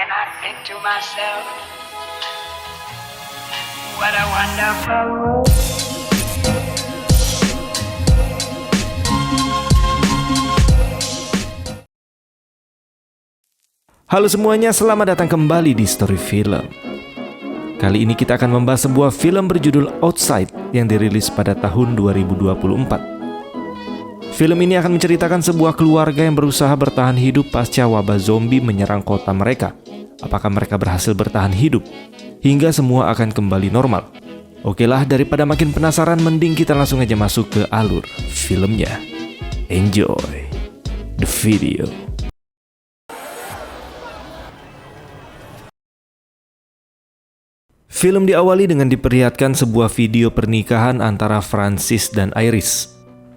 and I think to myself, what a wonderful world. Halo semuanya, selamat datang kembali di Story Film. Kali ini kita akan membahas sebuah film berjudul Outside yang dirilis pada tahun 2024. Film ini akan menceritakan sebuah keluarga yang berusaha bertahan hidup pasca wabah zombie menyerang kota mereka. Apakah mereka berhasil bertahan hidup? Hingga semua akan kembali normal. Oke lah, daripada makin penasaran, mending kita langsung aja masuk ke alur filmnya. Enjoy the video. Film diawali dengan diperlihatkan sebuah video pernikahan antara Francis dan Iris.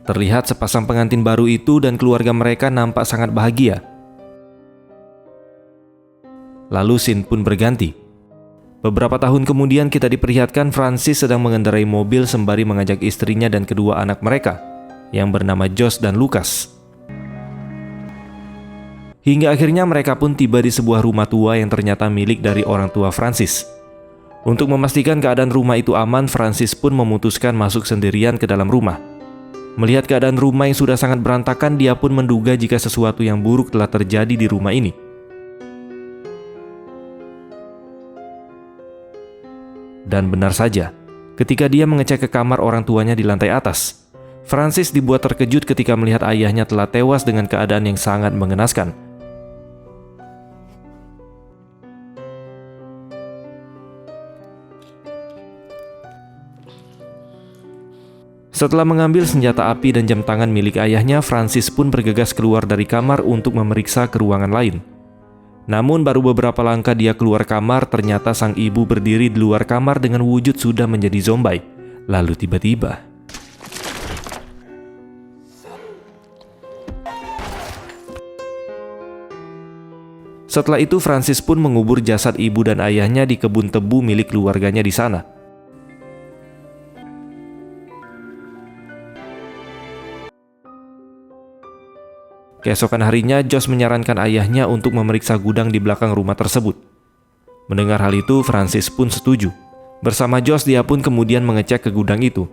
Terlihat sepasang pengantin baru itu dan keluarga mereka nampak sangat bahagia. Lalu scene pun berganti. Beberapa tahun kemudian kita diperlihatkan Francis sedang mengendarai mobil sembari mengajak istrinya dan kedua anak mereka, yang bernama Josh dan Lucas. Hingga akhirnya mereka pun tiba di sebuah rumah tua yang ternyata milik dari orang tua Francis. Untuk memastikan keadaan rumah itu aman, Francis pun memutuskan masuk sendirian ke dalam rumah. Melihat keadaan rumah yang sudah sangat berantakan, dia pun menduga jika sesuatu yang buruk telah terjadi di rumah ini. Dan benar saja, ketika dia mengecek ke kamar orang tuanya di lantai atas, Francis dibuat terkejut ketika melihat ayahnya telah tewas dengan keadaan yang sangat mengenaskan. Setelah mengambil senjata api dan jam tangan milik ayahnya, Francis pun bergegas keluar dari kamar untuk memeriksa ke ruangan lain. Namun baru beberapa langkah dia keluar kamar, ternyata sang ibu berdiri di luar kamar dengan wujud sudah menjadi zombie. Lalu tiba-tiba, setelah itu Francis pun mengubur jasad ibu dan ayahnya di kebun tebu milik keluarganya di sana. Keesokan harinya, Josh menyarankan ayahnya untuk memeriksa gudang di belakang rumah tersebut. Mendengar hal itu, Francis pun setuju. Bersama Josh, dia pun kemudian mengecek ke gudang itu.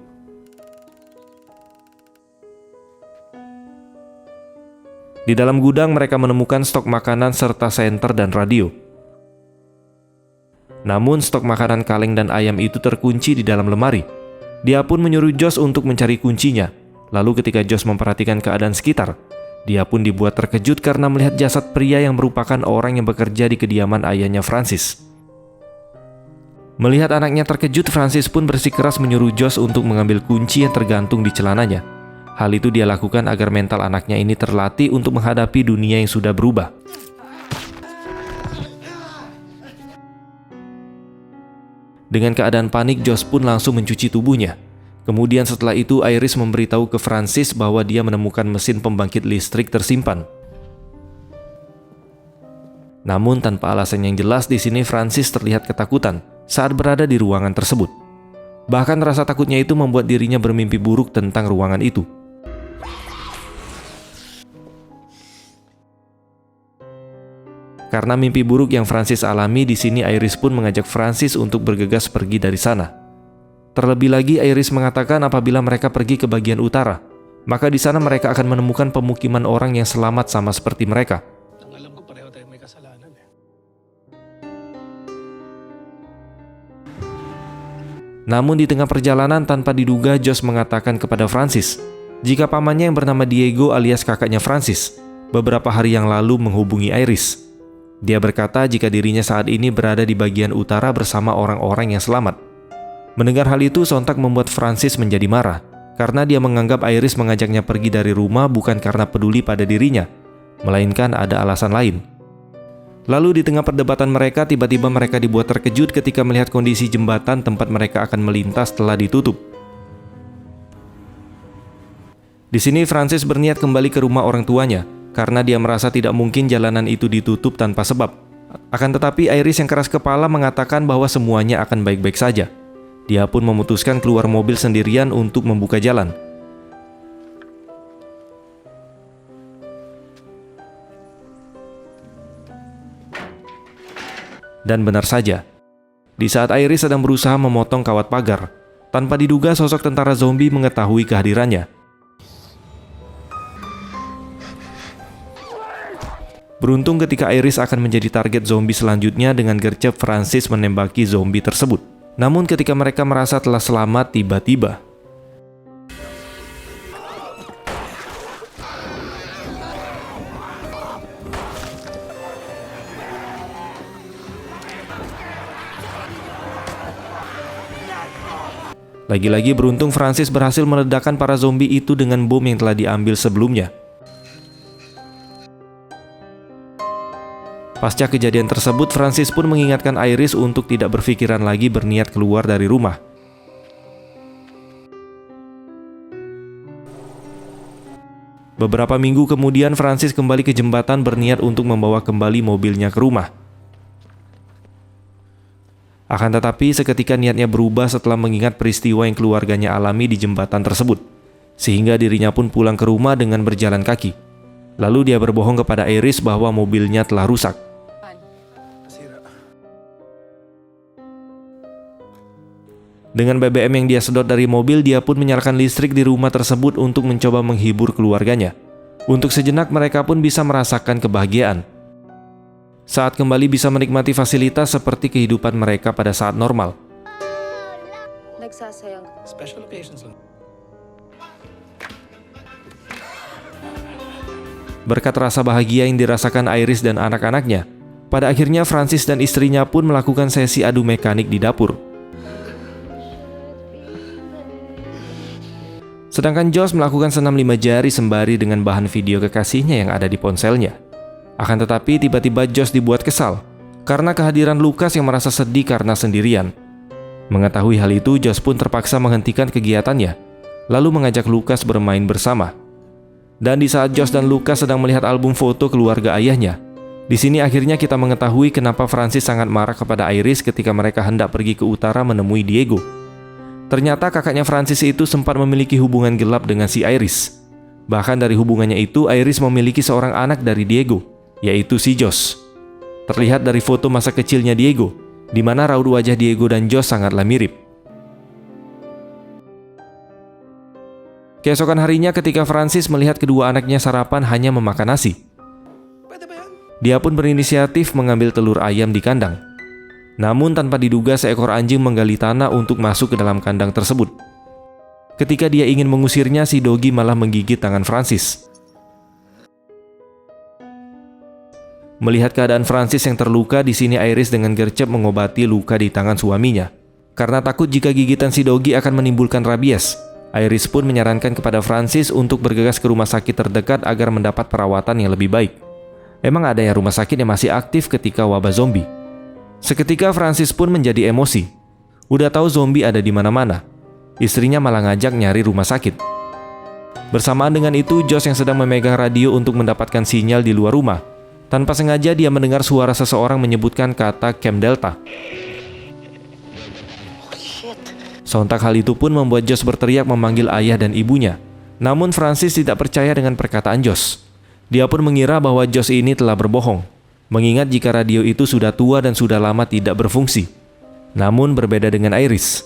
Di dalam gudang, mereka menemukan stok makanan serta senter dan radio. Namun, stok makanan kaleng dan ayam itu terkunci di dalam lemari. Dia pun menyuruh Josh untuk mencari kuncinya. Lalu ketika Josh memperhatikan keadaan sekitar, dia pun dibuat terkejut karena melihat jasad pria yang merupakan orang yang bekerja di kediaman ayahnya Francis. Melihat anaknya terkejut, Francis pun bersikeras menyuruh Josh untuk mengambil kunci yang tergantung di celananya. Hal itu dia lakukan agar mental anaknya ini terlatih untuk menghadapi dunia yang sudah berubah. Dengan keadaan panik, Josh pun langsung mencuci tubuhnya. Kemudian setelah itu Iris memberitahu ke Francis bahwa dia menemukan mesin pembangkit listrik tersimpan. Namun tanpa alasan yang jelas, di sini Francis terlihat ketakutan saat berada di ruangan tersebut. Bahkan rasa takutnya itu membuat dirinya bermimpi buruk tentang ruangan itu. Karena mimpi buruk yang Francis alami, di sini Iris pun mengajak Francis untuk bergegas pergi dari sana. Terlebih lagi, Iris mengatakan apabila mereka pergi ke bagian utara, maka di sana mereka akan menemukan pemukiman orang yang selamat sama seperti mereka. Alam ko pareho tayo may kasalanan eh. Namun di tengah perjalanan, tanpa diduga Josh mengatakan kepada Francis jika pamannya yang bernama Diego alias kakaknya Francis beberapa hari yang lalu menghubungi Iris. Dia berkata jika dirinya saat ini berada di bagian utara bersama orang-orang yang selamat. Mendengar hal itu sontak membuat Francis menjadi marah, karena dia menganggap Iris mengajaknya pergi dari rumah bukan karena peduli pada dirinya, melainkan ada alasan lain. Lalu di tengah perdebatan mereka, tiba-tiba mereka dibuat terkejut ketika melihat kondisi jembatan tempat mereka akan melintas telah ditutup. Di sini Francis berniat kembali ke rumah orang tuanya, karena dia merasa tidak mungkin jalanan itu ditutup tanpa sebab. Akan tetapi Iris yang keras kepala mengatakan bahwa semuanya akan baik-baik saja. Dia pun memutuskan keluar mobil sendirian untuk membuka jalan. Dan benar saja, di saat Iris sedang berusaha memotong kawat pagar, tanpa diduga sosok tentara zombie mengetahui kehadirannya. Beruntung ketika Iris akan menjadi target zombie selanjutnya, dengan gercep Francis menembaki zombie tersebut. Namun ketika mereka merasa telah selamat, tiba-tiba lagi-lagi beruntung Francis berhasil meledakkan para zombie itu dengan bom yang telah diambil sebelumnya. Pasca kejadian tersebut, Francis pun mengingatkan Iris untuk tidak berpikiran lagi berniat keluar dari rumah. Beberapa minggu kemudian, Francis kembali ke jembatan berniat untuk membawa kembali mobilnya ke rumah. Akan tetapi, seketika niatnya berubah setelah mengingat peristiwa yang keluarganya alami di jembatan tersebut, sehingga dirinya pun pulang ke rumah dengan berjalan kaki. Lalu dia berbohong kepada Iris bahwa mobilnya telah rusak. Dengan BBM yang dia sedot dari mobil, dia pun menyalakan listrik di rumah tersebut untuk mencoba menghibur keluarganya. Untuk sejenak mereka pun bisa merasakan kebahagiaan saat kembali bisa menikmati fasilitas seperti kehidupan mereka pada saat normal. Nagsasayang. Special occasions lang. Berkat rasa bahagia yang dirasakan Iris dan anak-anaknya, pada akhirnya Francis dan istrinya pun melakukan sesi adu mekanik di dapur. Sedangkan Josh melakukan senam 5 jari sembari dengan bahan video kekasihnya yang ada di ponselnya. Akan tetapi tiba-tiba Josh dibuat kesal karena kehadiran Lucas yang merasa sedih karena sendirian. Mengetahui hal itu, Josh pun terpaksa menghentikan kegiatannya, lalu mengajak Lucas bermain bersama. Dan di saat Josh dan Lucas sedang melihat album foto keluarga ayahnya, di sini akhirnya kita mengetahui kenapa Francis sangat marah kepada Iris ketika mereka hendak pergi ke utara menemui Diego. Ternyata kakaknya Francis itu sempat memiliki hubungan gelap dengan si Iris. Bahkan dari hubungannya itu, Iris memiliki seorang anak dari Diego, yaitu si Josh. Terlihat dari foto masa kecilnya Diego, di mana raut wajah Diego dan Josh sangatlah mirip. Keesokan harinya ketika Francis melihat kedua anaknya sarapan hanya memakan nasi, dia pun berinisiatif mengambil telur ayam di kandang. Namun tanpa diduga seekor anjing menggali tanah untuk masuk ke dalam kandang tersebut. Ketika dia ingin mengusirnya, si Doggy malah menggigit tangan Francis. Melihat keadaan Francis yang terluka, di sini Iris dengan gercep mengobati luka di tangan suaminya. Karena takut jika gigitan si Doggy akan menimbulkan rabies, Iris pun menyarankan kepada Francis untuk bergegas ke rumah sakit terdekat agar mendapat perawatan yang lebih baik. Emang ada ya rumah sakit yang masih aktif ketika wabah zombie? Seketika Francis pun menjadi emosi. Udah tahu zombie ada di mana-mana, istrinya malah ngajak nyari rumah sakit. Bersamaan dengan itu, Josh yang sedang memegang radio untuk mendapatkan sinyal di luar rumah, tanpa sengaja dia mendengar suara seseorang menyebutkan kata Camp Delta. Sontak hal itu pun membuat Josh berteriak memanggil ayah dan ibunya. Namun Francis tidak percaya dengan perkataan Josh. Dia pun mengira bahwa Josh ini telah berbohong, mengingat jika radio itu sudah tua dan sudah lama tidak berfungsi. Namun berbeda dengan Iris,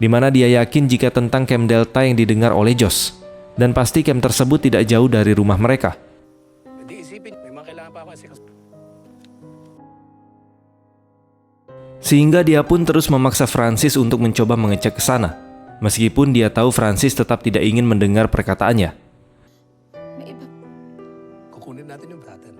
di mana dia yakin jika tentang Camp Delta yang didengar oleh Josh, dan pasti camp tersebut tidak jauh dari rumah mereka. Hindi isipin, may mga kailangan pa ako kasi. Sehingga dia pun terus memaksa Francis untuk mencoba mengecek ke sana, meskipun dia tahu Francis tetap tidak ingin mendengar perkataannya. Kukunin natin yung bratan.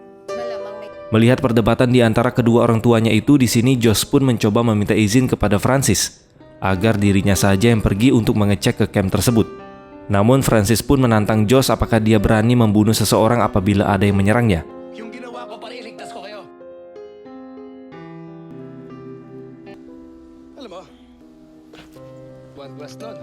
Melihat perdebatan di antara kedua orang tuanya itu, di sini Josh pun mencoba meminta izin kepada Francis agar dirinya saja yang pergi untuk mengecek ke camp tersebut. Namun Francis pun menantang Josh apakah dia berani membunuh seseorang apabila ada yang menyerangnya. Yung ginawa ko para iligtas ko kayo. Alam mo, one question.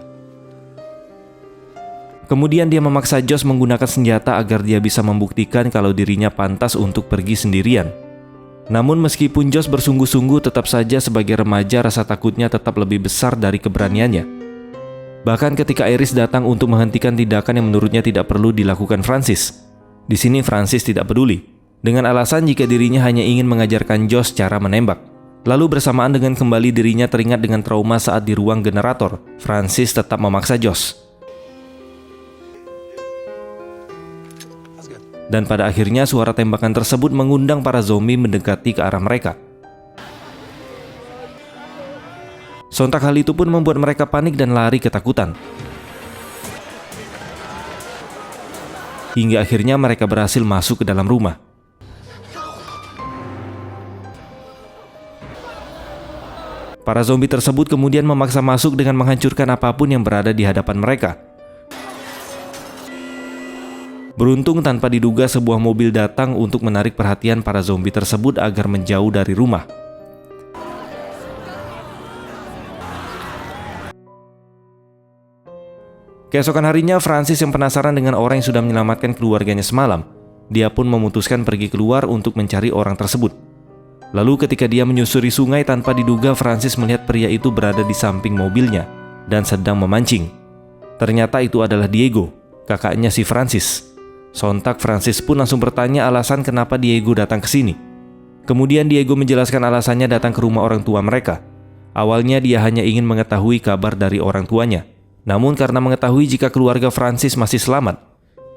Kemudian dia memaksa Josh menggunakan senjata agar dia bisa membuktikan kalau dirinya pantas untuk pergi sendirian. Namun meskipun Josh bersungguh-sungguh, tetap saja sebagai remaja rasa takutnya tetap lebih besar dari keberaniannya. Bahkan ketika Iris datang untuk menghentikan tindakan yang menurutnya tidak perlu dilakukan Francis, di sini Francis tidak peduli, dengan alasan jika dirinya hanya ingin mengajarkan Josh cara menembak. Lalu bersamaan dengan kembali dirinya teringat dengan trauma saat di ruang generator, Francis tetap memaksa Josh. Dan pada akhirnya suara tembakan tersebut mengundang para zombie mendekati ke arah mereka. Sontak hal itu pun membuat mereka panik dan lari ketakutan. Hingga akhirnya mereka berhasil masuk ke dalam rumah. Para zombie tersebut kemudian memaksa masuk dengan menghancurkan apapun yang berada di hadapan mereka. Beruntung tanpa diduga sebuah mobil datang untuk menarik perhatian para zombie tersebut agar menjauh dari rumah. Keesokan harinya, Francis yang penasaran dengan orang yang sudah menyelamatkan keluarganya semalam, dia pun memutuskan pergi keluar untuk mencari orang tersebut. Lalu ketika dia menyusuri sungai, tanpa diduga Francis melihat pria itu berada di samping mobilnya dan sedang memancing. Ternyata itu adalah Diego, kakaknya si Francis. Sontak Francis pun langsung bertanya alasan kenapa Diego datang ke sini. Kemudian Diego menjelaskan alasannya datang ke rumah orang tua mereka. Awalnya dia hanya ingin mengetahui kabar dari orang tuanya. Namun karena mengetahui jika keluarga Francis masih selamat,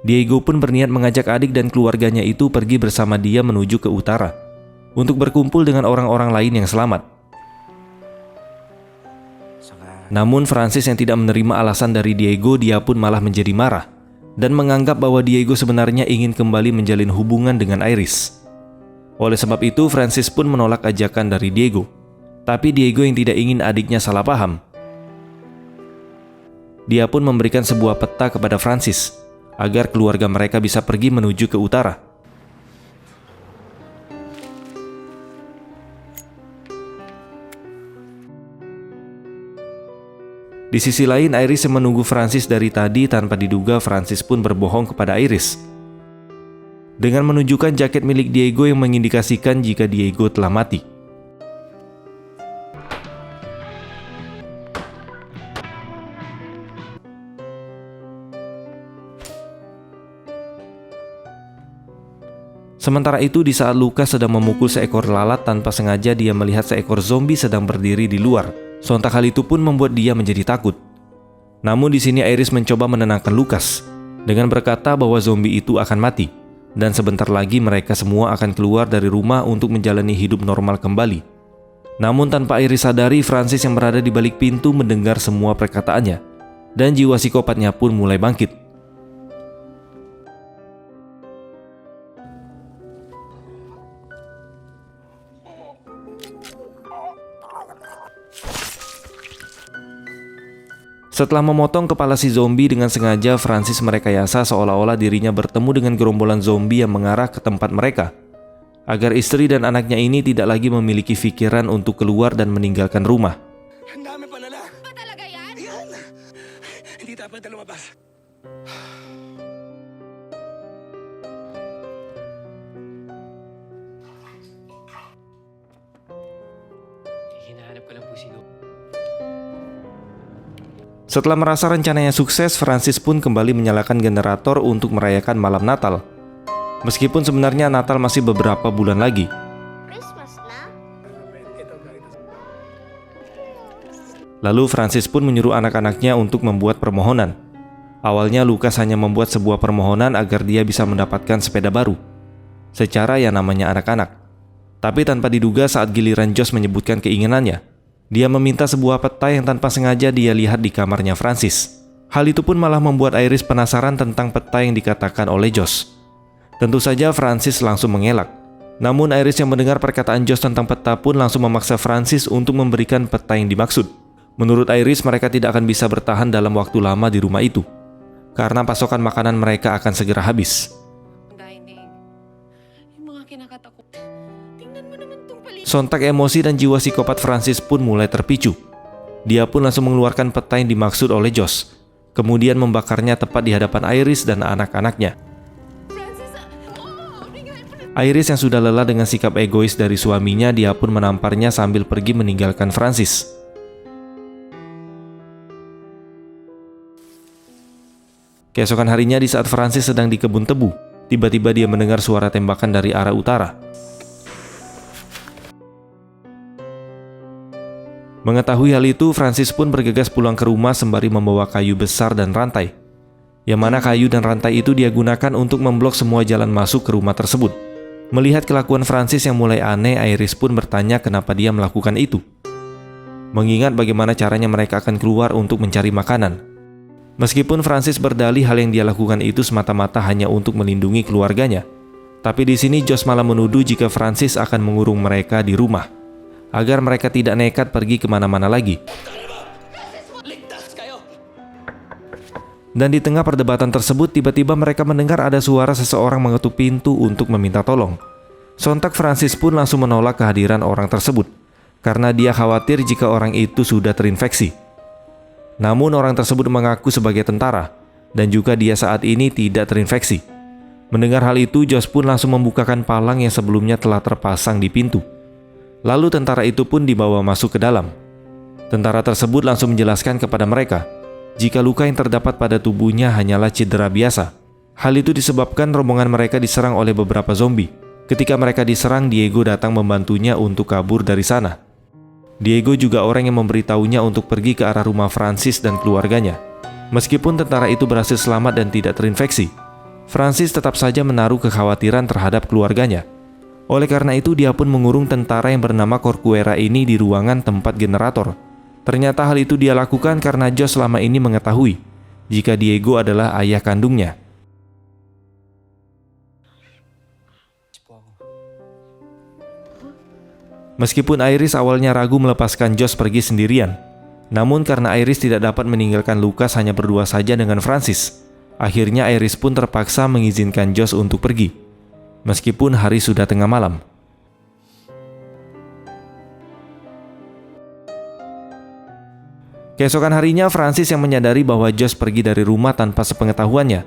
Diego pun berniat mengajak adik dan keluarganya itu pergi bersama dia menuju ke utara untuk berkumpul dengan orang-orang lain yang selamat. Namun Francis yang tidak menerima alasan dari Diego, dia pun malah menjadi marah dan menganggap bahwa Diego sebenarnya ingin kembali menjalin hubungan dengan Iris. Oleh sebab itu, Francis pun menolak ajakan dari Diego. Tapi Diego yang tidak ingin adiknya salah paham, dia pun memberikan sebuah peta kepada Francis agar keluarga mereka bisa pergi menuju ke utara. Di sisi lain, Iris yang menunggu Francis dari tadi, tanpa diduga Francis pun berbohong kepada Iris dengan menunjukkan jaket milik Diego yang mengindikasikan jika Diego telah mati. Sementara itu, di saat Lucas sedang memukul seekor lalat, tanpa sengaja dia melihat seekor zombie sedang berdiri di luar. Sontak hal itu pun membuat dia menjadi takut. Namun di sini Iris mencoba menenangkan Lucas dengan berkata bahwa zombie itu akan mati dan sebentar lagi mereka semua akan keluar dari rumah untuk menjalani hidup normal kembali. Namun tanpa Iris sadari, Francis yang berada di balik pintu mendengar semua perkataannya dan jiwa psikopatnya pun mulai bangkit. Setelah memotong kepala si zombie dengan sengaja, Francis merekayasa seolah-olah dirinya bertemu dengan gerombolan zombie yang mengarah ke tempat mereka, agar istri dan anaknya ini tidak lagi memiliki pikiran untuk keluar dan meninggalkan rumah. Ang dami palala. Ba talaga yan? Yan! Hindi dapat na lumabas. Hinahanap ko lang po si Lu. Setelah merasa rencananya sukses, Francis pun kembali menyalakan generator untuk merayakan malam Natal. Meskipun sebenarnya Natal masih beberapa bulan lagi. Christmas na? Lalu Francis pun menyuruh anak-anaknya untuk membuat permohonan. Awalnya Lucas hanya membuat sebuah permohonan agar dia bisa mendapatkan sepeda baru, secara yang namanya anak-anak. Tapi tanpa diduga saat giliran Josh menyebutkan keinginannya, dia meminta sebuah peta yang tanpa sengaja dia lihat di kamarnya Francis. Hal itu pun malah membuat Iris penasaran tentang peta yang dikatakan oleh Josh. Tentu saja Francis langsung mengelak. Namun Iris yang mendengar perkataan Josh tentang peta pun langsung memaksa Francis untuk memberikan peta yang dimaksud. Menurut Iris, mereka tidak akan bisa bertahan dalam waktu lama di rumah itu, karena pasokan makanan mereka akan segera habis. Dining. Yung mga kinakata ko. Tingnan mo naman tong paligid. Sontak emosi dan jiwa psikopat Francis pun mulai terpicu. Dia pun langsung mengeluarkan peta yang dimaksud oleh Josh, kemudian membakarnya tepat di hadapan Iris dan anak-anaknya. Francis, tingnan mo na. Iris yang sudah lelah dengan sikap egois dari suaminya, dia pun menamparnya sambil pergi meninggalkan Francis. Keesokan harinya, di saat Francis sedang di kebun tebu, tiba-tiba dia mendengar suara tembakan dari arah utara. Mengetahui hal itu, Francis pun bergegas pulang ke rumah sembari membawa kayu besar dan rantai. Yang mana kayu dan rantai itu dia gunakan untuk memblok semua jalan masuk ke rumah tersebut. Melihat kelakuan Francis yang mulai aneh, Iris pun bertanya kenapa dia melakukan itu. Mengingat bagaimana caranya mereka akan keluar untuk mencari makanan. Meskipun Francis berdalih hal yang dia lakukan itu semata-mata hanya untuk melindungi keluarganya, tapi di sini Josh malah menuduh jika Francis akan mengurung mereka di rumah, agar mereka tidak nekat pergi kemana-mana lagi. Dan di tengah perdebatan tersebut, tiba-tiba mereka mendengar ada suara seseorang mengetuk pintu untuk meminta tolong. Sontak Francis pun langsung menolak kehadiran orang tersebut, karena dia khawatir jika orang itu sudah terinfeksi. Namun orang tersebut mengaku sebagai tentara, dan juga dia saat ini tidak terinfeksi. Mendengar hal itu, Josh pun langsung membukakan palang yang sebelumnya telah terpasang di pintu. Lalu tentara itu pun dibawa masuk ke dalam. Tentara tersebut langsung menjelaskan kepada mereka jika luka yang terdapat pada tubuhnya hanyalah cedera biasa. Hal itu disebabkan rombongan mereka diserang oleh beberapa zombie. Ketika mereka diserang, Diego datang membantunya untuk kabur dari sana. Diego juga orang yang memberitahunya untuk pergi ke arah rumah Francis dan keluarganya. Meskipun tentara itu berhasil selamat dan tidak terinfeksi, Francis tetap saja menaruh kekhawatiran terhadap keluarganya. Oleh karena itu, dia pun mengurung tentara yang bernama Corcuera ini di ruangan tempat generator. Ternyata hal itu dia lakukan karena Josh selama ini mengetahui jika Diego adalah ayah kandungnya. Meskipun Iris awalnya ragu melepaskan Josh pergi sendirian, namun karena Iris tidak dapat meninggalkan Lucas hanya berdua saja dengan Francis, akhirnya Iris pun terpaksa mengizinkan Josh untuk pergi, meskipun hari sudah tengah malam. Keesokan harinya, Francis yang menyadari bahwa Josh pergi dari rumah tanpa sepengetahuannya.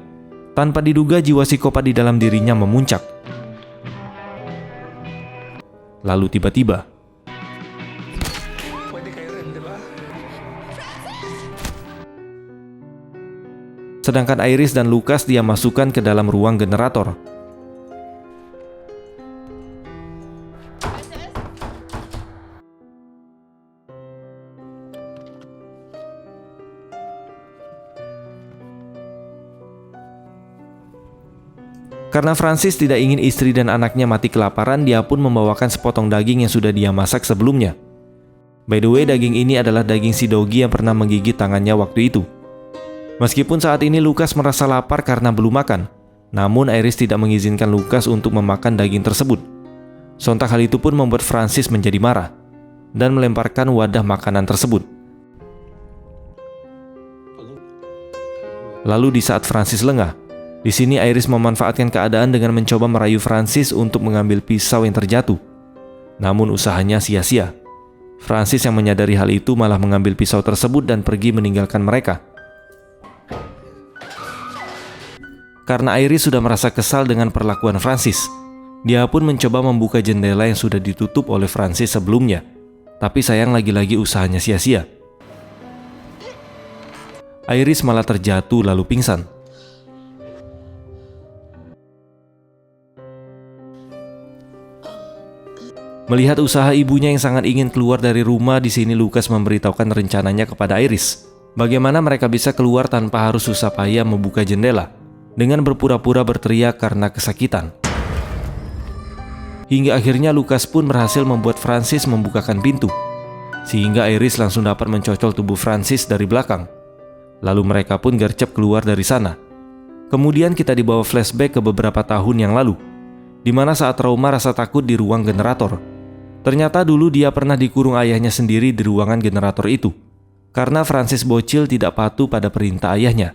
Tanpa diduga, jiwa psikopat di dalam dirinya memuncak. Lalu tiba-tiba, sedangkan Iris dan Lucas dia masukkan ke dalam ruang generator. Karena Francis tidak ingin istri dan anaknya mati kelaparan, dia pun membawakan sepotong daging yang sudah dia masak sebelumnya. By the way, daging ini adalah daging si Doggy yang pernah menggigit tangannya waktu itu. Meskipun saat ini Lucas merasa lapar karena belum makan, namun Iris tidak mengizinkan Lucas untuk memakan daging tersebut. Sontak hal itu pun membuat Francis menjadi marah dan melemparkan wadah makanan tersebut. Lalu di saat Francis lengah, di sini Iris memanfaatkan keadaan dengan mencoba merayu Francis untuk mengambil pisau yang terjatuh. Namun usahanya sia-sia. Francis yang menyadari hal itu malah mengambil pisau tersebut dan pergi meninggalkan mereka. Karena Iris sudah merasa kesal dengan perlakuan Francis, dia pun mencoba membuka jendela yang sudah ditutup oleh Francis sebelumnya. Tapi sayang lagi-lagi usahanya sia-sia. Iris malah terjatuh lalu pingsan. Melihat usaha ibunya yang sangat ingin keluar dari rumah, di sini Lucas memberitahukan rencananya kepada Iris. Bagaimana mereka bisa keluar tanpa harus susah payah membuka jendela dengan berpura-pura berteriak karena kesakitan. Hingga akhirnya Lucas pun berhasil membuat Francis membukakan pintu, sehingga Iris langsung dapat mencocol tubuh Francis dari belakang. Lalu mereka pun gercep keluar dari sana. Kemudian kita dibawa flashback ke beberapa tahun yang lalu, di mana saat trauma rasa takut di ruang generator. Ternyata dulu dia pernah dikurung ayahnya sendiri di ruangan generator itu, karena Francis bocil tidak patuh pada perintah ayahnya.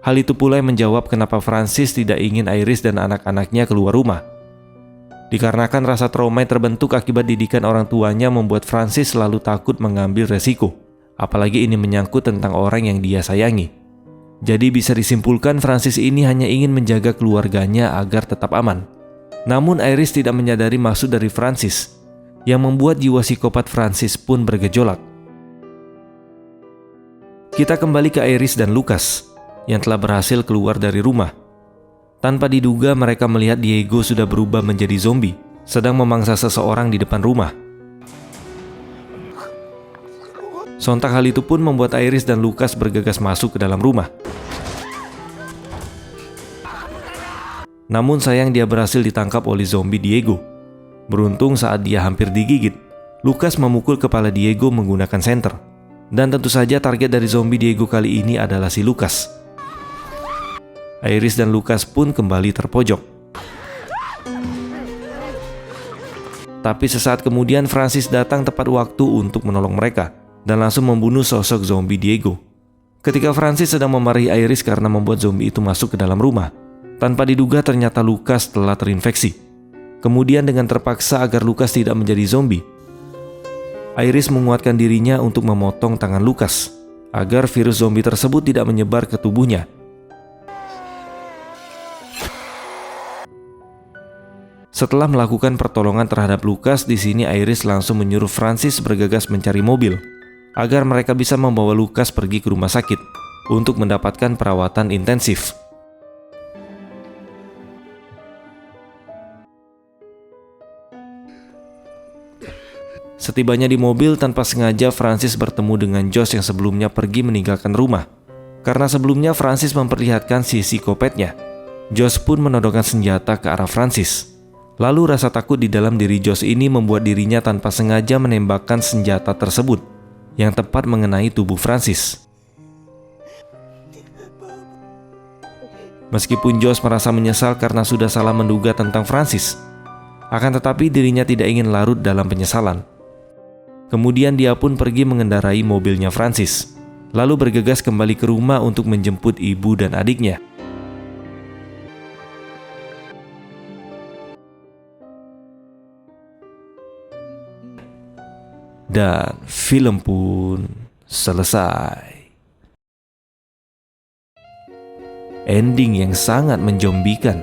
Hal itu pula yang menjawab kenapa Francis tidak ingin Iris dan anak-anaknya keluar rumah. Dikarenakan rasa trauma yang terbentuk akibat didikan orang tuanya membuat Francis selalu takut mengambil resiko, apalagi ini menyangkut tentang orang yang dia sayangi. Jadi bisa disimpulkan Francis ini hanya ingin menjaga keluarganya agar tetap aman. Namun Iris tidak menyadari maksud dari Francis, yang membuat jiwa psikopat Francis pun bergejolak. Kita kembali ke Iris dan Lucas yang telah berhasil keluar dari rumah. Tanpa diduga mereka melihat Diego sudah berubah menjadi zombie, sedang memangsa seseorang di depan rumah. Sontak hal itu pun membuat Iris dan Lucas bergegas masuk ke dalam rumah. Namun sayang dia berhasil ditangkap oleh zombie Diego. Beruntung saat dia hampir digigit, Lucas memukul kepala Diego menggunakan senter. Dan tentu saja target dari zombie Diego kali ini adalah si Lucas. Iris dan Lucas pun kembali terpojok. Tapi sesaat kemudian Francis datang tepat waktu untuk menolong mereka dan langsung membunuh sosok zombie Diego. Ketika Francis sedang memarahi Iris karena membuat zombie itu masuk ke dalam rumah, tanpa diduga ternyata Lucas telah terinfeksi. Kemudian dengan terpaksa agar Lucas tidak menjadi zombie, Iris menguatkan dirinya untuk memotong tangan Lucas agar virus zombie tersebut tidak menyebar ke tubuhnya. Setelah melakukan pertolongan terhadap Lucas, di sini Iris langsung menyuruh Francis bergegas mencari mobil agar mereka bisa membawa Lucas pergi ke rumah sakit untuk mendapatkan perawatan intensif. Setibanya di mobil, tanpa sengaja Francis bertemu dengan Josh yang sebelumnya pergi meninggalkan rumah. Karena sebelumnya Francis memperlihatkan si psikopatnya, Josh pun menodongkan senjata ke arah Francis. Lalu rasa takut di dalam diri Josh ini membuat dirinya tanpa sengaja menembakkan senjata tersebut yang tepat mengenai tubuh Francis. Meskipun Josh merasa menyesal karena sudah salah menduga tentang Francis, akan tetapi dirinya tidak ingin larut dalam penyesalan. Kemudian dia pun pergi mengendarai mobilnya Francis, lalu bergegas kembali ke rumah untuk menjemput ibu dan adiknya. Dan film pun selesai. Ending yang sangat menjombikan.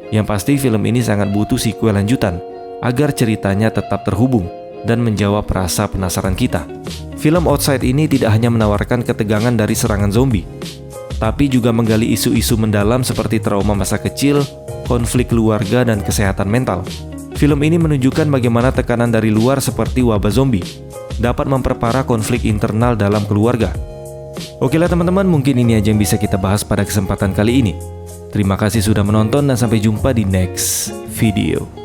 Yang pasti film ini sangat butuh sequel lanjutan agar ceritanya tetap terhubung dan menjawab rasa penasaran kita. Film Outside ini tidak hanya menawarkan ketegangan dari serangan zombie, tapi juga menggali isu-isu mendalam seperti trauma masa kecil, konflik keluarga, dan kesehatan mental. Film ini menunjukkan bagaimana tekanan dari luar seperti wabah zombie dapat memperparah konflik internal dalam keluarga. Oke lah teman-teman, mungkin ini aja yang bisa kita bahas pada kesempatan kali ini. Terima kasih sudah menonton dan sampai jumpa di next video.